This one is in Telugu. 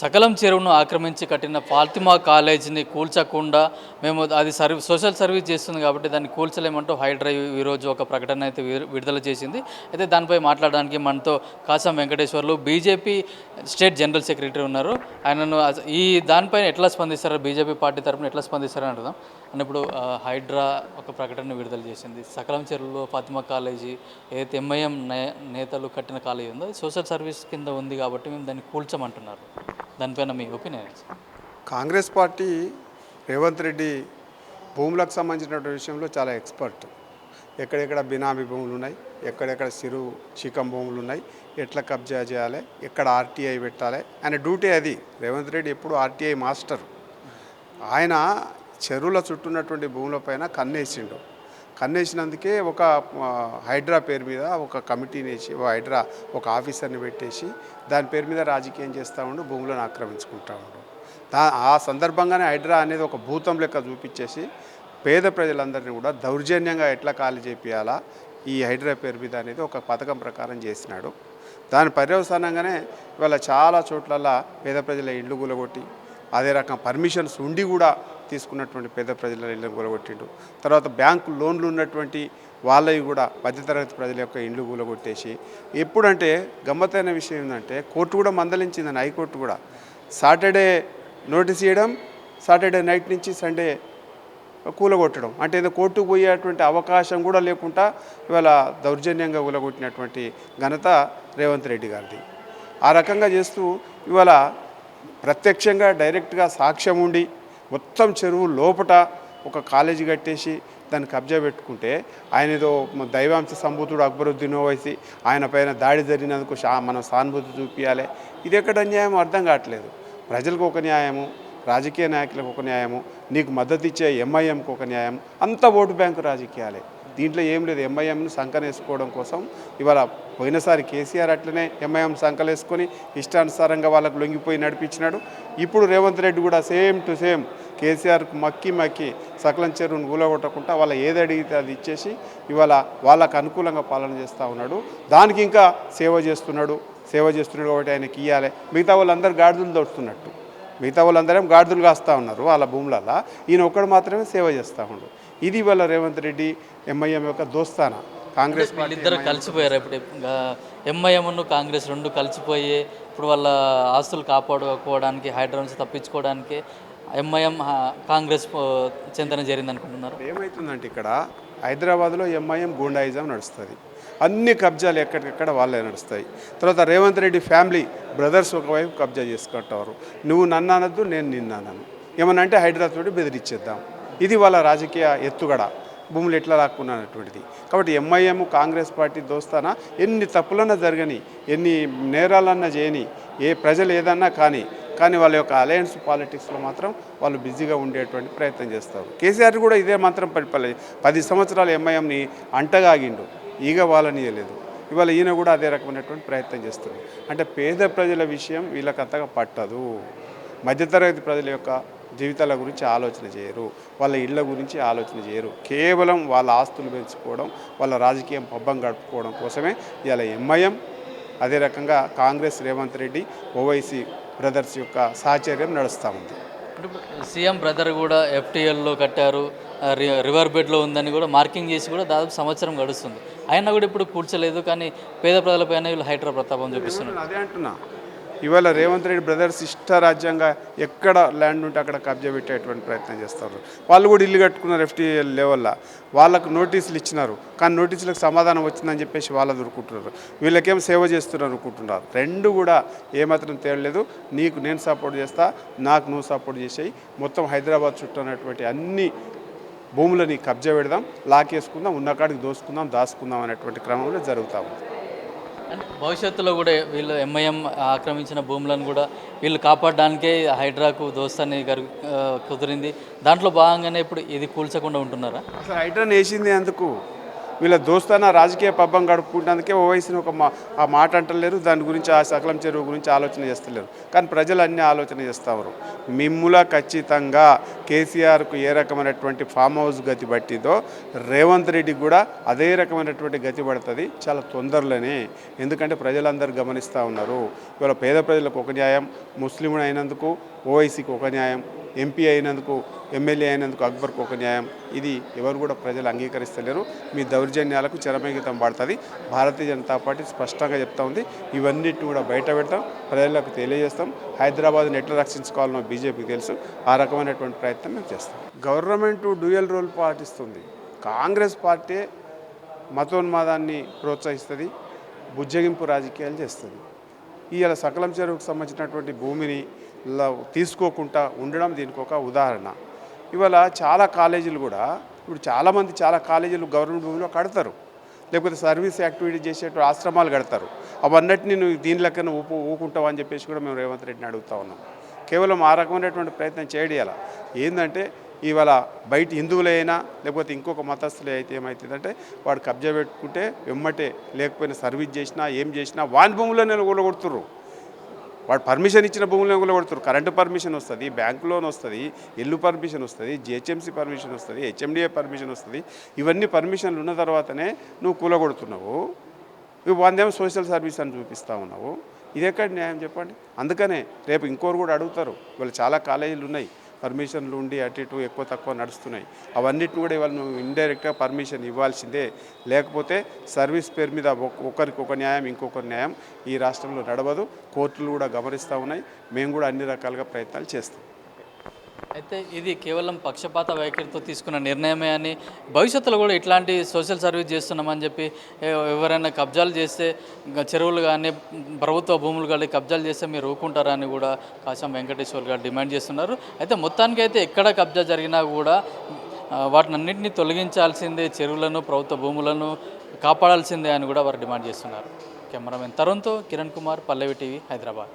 సకలం చెరువును ఆక్రమించి కట్టిన ఫాతిమా కాలేజీని కూల్చకుండా మేము అది సోషల్ సర్వీస్ చేస్తుంది కాబట్టి దాన్ని కూల్చలేమంటూ హైడ్రా ఈరోజు ఒక ప్రకటన అయితే విడుదల చేసింది. అయితే దానిపై మాట్లాడడానికి మనతో Kasam Venkateswarlu BJP state general secretary ఉన్నారు. ఆయనను ఈ దానిపైన ఎట్లా స్పందిస్తారో బీజేపీ పార్టీ తరఫున ఎట్లా స్పందిస్తారని అడుగుదాం. అని ఇప్పుడు హైడ్రా ఒక ప్రకటన విడుదల చేసింది. సకలం చెరువులో ఫాతిమా కాలేజీ ఏదైతే ఎంఐఎం నేతలు కట్టిన కాలేజీ ఉందో సోషల్ సర్వీస్ కింద ఉంది కాబట్టి మేము దాన్ని కూల్చమంటున్నారు. దానిపైన మీ ఒపీనియన్? కాంగ్రెస్ పార్టీ రేవంత్ రెడ్డి భూములకు సంబంధించినటువంటి విషయంలో చాలా ఎక్స్పర్ట్. ఎక్కడెక్కడ బినామీ భూములు ఉన్నాయి, ఎక్కడెక్కడ చికం భూములు ఉన్నాయి, ఎట్లా కబ్జా చేయాలి, ఎక్కడ ఆర్టీఐ పెట్టాలి, ఆయన డ్యూటీ అది. రేవంత్ రెడ్డి ఎప్పుడు ఆర్టీఐ మాస్టర్. ఆయన చెరువుల చుట్టూన్నటువంటి భూములపైన కన్నేసినందుకే ఒక హైడ్రా పేరు మీద ఒక కమిటీని వేసి హైడ్రా ఒక ఆఫీసర్ని పెట్టేసి దాని పేరు మీద రాజకీయం చేస్తూ ఉండు, భూములను ఆక్రమించుకుంటూ ఉండు. ఆ సందర్భంగానే హైడ్రా అనేది ఒక భూతం లెక్క చూపించేసి పేద ప్రజలందరినీ కూడా దౌర్జన్యంగా ఎట్లా ఖాళీ చేపియాలా ఈ హైడ్రా పేరు మీద అనేది ఒక పథకం ప్రకారం చేసినాడు. దాని పర్యవసానంగానే ఇవాళ చాలా చోట్ల పేద ప్రజల ఇళ్ళు కూలగొట్టి అదే రకం పర్మిషన్స్ ఉండి కూడా తీసుకున్నటువంటి పేద ప్రజల ఇళ్ళను కూలగొట్టిండు. తర్వాత బ్యాంకు లోన్లు ఉన్నటువంటి వాళ్ళవి కూడా మధ్యతరగతి ప్రజల యొక్క ఇండ్లు కూలగొట్టేసి, ఎప్పుడంటే గమ్మత్తైన విషయం ఏంటంటే కోర్టు కూడా మందలించిందని, హైకోర్టు కూడా సాటర్డే నోటీస్ ఇవ్వడం, సాటర్డే నైట్ నుంచి సండే కూలగొట్టడం, అంటే ఏదో కోర్టుకు పోయేటువంటి అవకాశం కూడా లేకుండా ఇవాళ దౌర్జన్యంగా కూలగొట్టినటువంటి ఘనత రేవంత్ రెడ్డి గారిది. ఆ రకంగా చేస్తూ ఇవాళ ప్రత్యక్షంగా డైరెక్ట్గా సాక్ష్యం ఉండి మొత్తం చెరువు లోపట ఒక కాలేజీ కట్టేసి దాన్ని కబ్జా పెట్టుకుంటే ఆయన ఏదో దైవాంశ సంభూతుడు అక్బరుద్దీన్ ఓవైసీ ఆయన పైన దాడి జరిగినందుకు మనం సానుభూతి చూపించాలి. ఇది ఎక్కడ అన్యాయం అర్థం కావట్లేదు. ప్రజలకు ఒక న్యాయము, రాజకీయ నాయకులకు ఒక న్యాయము, నీకు మద్దతు ఇచ్చే ఎంఐఎంకి ఒక న్యాయం, అంత ఓటు బ్యాంకు రాజకీయాలే. దీంట్లో ఏం లేదు. ఎంఐఎంను సంకనేసుకోవడం కోసం ఇవాళ పోయినసారి కేసీఆర్ అట్లనే ఎంఐఎం సంకలేసుకొని ఇష్టానుసారంగా వాళ్ళకు లొంగిపోయి నడిపించినాడు. ఇప్పుడు రేవంత్ రెడ్డి కూడా సేమ్ టు సేమ్ కేసీఆర్కు మక్కి సకలం చెరువును కూలగొట్టకుండా వాళ్ళ ఏది అడిగితే అది ఇచ్చేసి ఇవాళ వాళ్ళకు అనుకూలంగా పాలన చేస్తూ ఉన్నాడు. దానికి ఇంకా సేవ చేస్తున్నాడు కాబట్టి ఆయనకి ఇవ్వాలి. మిగతా వాళ్ళందరూ గాడిదలు దొరుకుతున్నట్టు, మిగతా వాళ్ళందరం గాడిదలు కాస్తూ ఉన్నారు వాళ్ళ భూములలో, ఈయన ఒక్కడు మాత్రమే సేవ చేస్తూ ఉన్నాడు. ఇది వాళ్ళ రేవంత్ రెడ్డి ఎంఐఎం యొక్క దోస్తాన. కాంగ్రెస్ ఇద్దరు కలిసిపోయారు. ఇప్పుడు ఎంఐఎంను కాంగ్రెస్ రెండు కలిసిపోయి ఇప్పుడు వాళ్ళ ఆస్తులు కాపాడుకోవడానికి హైడ్రా నుంచి తప్పించుకోవడానికి ఎంఐఎం కాంగ్రెస్ చెంతన జరిగింది అనుకుంటున్నారు. ఏమవుతుందంటే ఇక్కడ హైదరాబాద్లో ఎంఐఎం గూండాయిజం నడుస్తుంది. అన్ని కబ్జాలు ఎక్కడికక్కడ వాళ్ళే నడుస్తాయి. తర్వాత రేవంత్ రెడ్డి ఫ్యామిలీ బ్రదర్స్ ఒకవైపు కబ్జా చేసుకుంటారు. నువ్వు నన్ను అనద్దు, నేను నిన్ను అనను, ఏమన్నా అంటే హైదరాబాద్తో బెదిరించేద్దాం. ఇది వాళ్ళ రాజకీయ ఎత్తుగడ, భూములు ఎట్లా లాక్కున్నటువంటిది. కాబట్టి ఎంఐఎం కాంగ్రెస్ పార్టీ దోస్తానా ఎన్ని తప్పులన్నా జరగని, ఎన్ని నేరాలన్నా చేయని, ఏ ప్రజలు ఏదన్నా కానీ వాళ్ళ యొక్క అలయన్స్ పాలిటిక్స్లో మాత్రం వాళ్ళు బిజీగా ఉండేటువంటి ప్రయత్నం చేస్తారు. కేసీఆర్ కూడా ఇదే మంత్రం 10 సంవత్సరాలు ఎంఐఎంని అంటగాగిండు, ఈగ వాళ్ళనియలేదు. ఇవాళ ఈయన కూడా అదే రకమైనటువంటి ప్రయత్నం చేస్తున్నారు. అంటే పేద ప్రజల విషయం వీళ్ళకి అంతగా పట్టదు. మధ్యతరగతి ప్రజల యొక్క జీవితాల గురించి ఆలోచన చేయరు, వాళ్ళ ఇళ్ళ గురించి ఆలోచన చేయరు. కేవలం వాళ్ళ ఆస్తులు పెంచుకోవడం, వాళ్ళ రాజకీయం పబ్బం గడుపుకోవడం కోసమే ఇవాళ ఎంఐఎం, అదే రకంగా కాంగ్రెస్ రేవంత్ రెడ్డి ఓవైసీ బ్రదర్స్ యొక్క సాహచర్యం నడుస్తూ ఉంది. సీఎం బ్రదర్ కూడా ఎఫ్టీఎల్లో కట్టారు, రివర్ బెడ్లో ఉందని కూడా మార్కింగ్ చేసి కూడా దాదాపు సంవత్సరం గడుస్తుంది. అయినా కూడా ఇప్పుడు కూర్చోలేదు. కానీ పేద ప్రజలపైన వీళ్ళు హైడ్రా ప్రతాపం చూపిస్తున్నారు. అదే అంటున్నా, ఇవాళ రేవంత్ రెడ్డి బ్రదర్స్ ఇష్టరాజ్యంగా ఎక్కడ ల్యాండ్ ఉంటే అక్కడ కబ్జా పెట్టేటువంటి ప్రయత్నం చేస్తారు. వాళ్ళు కూడా ఇల్లు కట్టుకున్నారు ఎఫ్టీఎల్ లెవెల్లో, వాళ్ళకు నోటీసులు ఇచ్చినారు. కానీ నోటీసులకు సమాధానం వచ్చిందని చెప్పేసి వాళ్ళు దొరుకుంటున్నారు, వీళ్ళకేం సేవ చేస్తున్నారు అనుకుంటున్నారు. రెండు కూడా ఏమాత్రం తేలలేదు. నీకు నేను సపోర్ట్ చేస్తా, నాకు నువ్వు సపోర్ట్ చేసేయి, మొత్తం హైదరాబాద్ చుట్టూ ఉన్నటువంటి అన్ని భూములని కబ్జా పెడదాం, లాకేసుకుందాం, ఉన్నకాడికి దాచుకుందాం అనేటువంటి క్రమంలో జరుగుతూ ఉంది. అంటే భవిష్యత్తులో కూడా వీళ్ళు ఎంఐఎం ఆక్రమించిన భూములను కూడా వీళ్ళు కాపాడడానికే హైడ్రాకు దోస్తాన్ని కుదిరింది. దాంట్లో భాగంగానే ఇప్పుడు ఇది కూల్చకుండా ఉంటున్నారా? అసలు హైడ్రాని వేసింది అందుకు, వీళ్ళ దోస్తాన రాజకీయ పబ్బం గడుపుకుంటున్నందుకే ఓవైసీని ఆ మాట అంటలేరు, దాని గురించి ఆ సకలం చెరువు గురించి ఆలోచన చేస్తలేరు. కానీ ప్రజలు అన్నీ ఆలోచన చేస్తారు. మిమ్ముల ఖచ్చితంగా కేసీఆర్కు ఏ రకమైనటువంటి ఫామ్ హౌస్ గతి పట్టిందో రేవంత్ రెడ్డికి కూడా అదే రకమైనటువంటి గతి పడుతుంది చాలా తొందరలోనే. ఎందుకంటే ప్రజలందరూ గమనిస్తూ ఉన్నారు. ఇవాళ పేద ప్రజలకు ఒక న్యాయం, ముస్లింలు అయినందుకు ఓవైసీకి ఒక న్యాయం, ఎంపీ అయినందుకు ఎమ్మెల్యే అయినందుకు అక్బర్కు ఒక న్యాయం. ఇది ఎవరు కూడా ప్రజలు అంగీకరిస్తలేరు. మీ దౌర్జన్యాలకు చరమగీతం పడుతుంది. భారతీయ జనతా పార్టీ స్పష్టంగా చెప్తా ఉంది. ఇవన్నిటిని కూడా బయట పెడతాం, ప్రజలకు తెలియజేస్తాం. హైదరాబాద్ని ఎట్లా రక్షించుకోవాలనో బీజేపీకి తెలుసు. ఆ రకమైనటువంటి ప్రయత్నం మేము చేస్తాం. గవర్నమెంట్ డ్యూయల్ రోల్ పాటిస్తుంది. కాంగ్రెస్ పార్టీ మతోన్మాదాన్ని ప్రోత్సహిస్తుంది, బుజ్జగింపు రాజకీయాలు చేస్తుంది. ఇవాళ సకలం చెరువుకు సంబంధించినటువంటి భూమిని తీసుకోకుండా ఉండడం దీనికి ఒక ఉదాహరణ. ఇవాళ చాలా కాలేజీలు కూడా ఇప్పుడు చాలా కాలేజీలు గవర్నమెంట్ భూమిలో కడతారు, లేకపోతే సర్వీస్ యాక్టివిటీ చేసేటువంటి ఆశ్రమాలు కడతారు. అవన్నిటిని నువ్వు దీని లెక్కన ఊకుంటావు అని చెప్పేసి కూడా మేము రేవంత్ రెడ్డిని అడుగుతా ఉన్నాం. కేవలం ఆ రకమైనటువంటి ప్రయత్నం చేయడం ఏంటంటే ఇవాళ బయట హిందువులైనా లేకపోతే ఇంకొక మతస్థులే అయితే ఏమవుతుందంటే వాడు కబ్జా పెట్టుకుంటే వెమ్మటే లేకపోయినా సర్వీస్ చేసినా ఏం చేసినా వాని భూములనే కూలగొడుతుర్రు. వాడు పర్మిషన్ ఇచ్చిన భూములను కూలగొడుతున్నారు. కరెంటు పర్మిషన్ వస్తుంది, బ్యాంకు లోన్ వస్తుంది, ఇల్లు పర్మిషన్ వస్తుంది, జిహెచ్ఎంసీ పర్మిషన్ వస్తుంది, హెచ్ఎండిఏ పర్మిషన్ వస్తుంది. ఇవన్నీ పర్మిషన్లు ఉన్న తర్వాతనే నువ్వు కూలగొడుతున్నావు. వందేమో సోషల్ సర్వీస్ అని చూపిస్తూ ఉన్నావు. ఇది ఎక్కడ న్యాయం చెప్పండి. అందుకనే రేపు ఇంకోరు కూడా అడుగుతారు. ఇవాళ చాలా కాలేజీలు ఉన్నాయి, పర్మిషన్లు ఉండి అటు ఇటు ఎక్కువ తక్కువ నడుస్తున్నాయి. అవన్నిటిని కూడా ఇవాళ నువ్వు ఇండైరెక్ట్గా పర్మిషన్ ఇవ్వాల్సిందే. లేకపోతే సర్వీస్ పేరు మీద ఒకరికి ఒక న్యాయం ఇంకొకరి న్యాయం ఈ రాష్ట్రంలో నడవదు. కోర్టులు కూడా గమనిస్తూ ఉన్నాయి. మేము కూడా అన్ని రకాలుగా ప్రయత్నాలు చేస్తాం. అయితే ఇది కేవలం పక్షపాత వైఖరితో తీసుకున్న నిర్ణయమే అని, భవిష్యత్తులో కూడా ఇట్లాంటి సోషల్ సర్వీస్ చేస్తున్నామని చెప్పి ఎవరైనా కబ్జాలు చేస్తే చెరువులు కానీ ప్రభుత్వ భూములు కానీ కబ్జాలు చేస్తే మీరు ఊరుకుంటారని కూడా కాశం వెంకటేశ్వర్ గారు డిమాండ్ చేస్తున్నారు. అయితే మొత్తానికి అయితే ఎక్కడ కబ్జా జరిగినా కూడా వాటినన్నింటినీ తొలగించాల్సిందే, చెరువులను ప్రభుత్వ భూములను కాపాడాల్సిందే అని కూడా వారు డిమాండ్ చేస్తున్నారు. కెమెరామెన్ తరుణ్తో కిరణ్ కుమార్, పల్లవి టీవీ, హైదరాబాద్.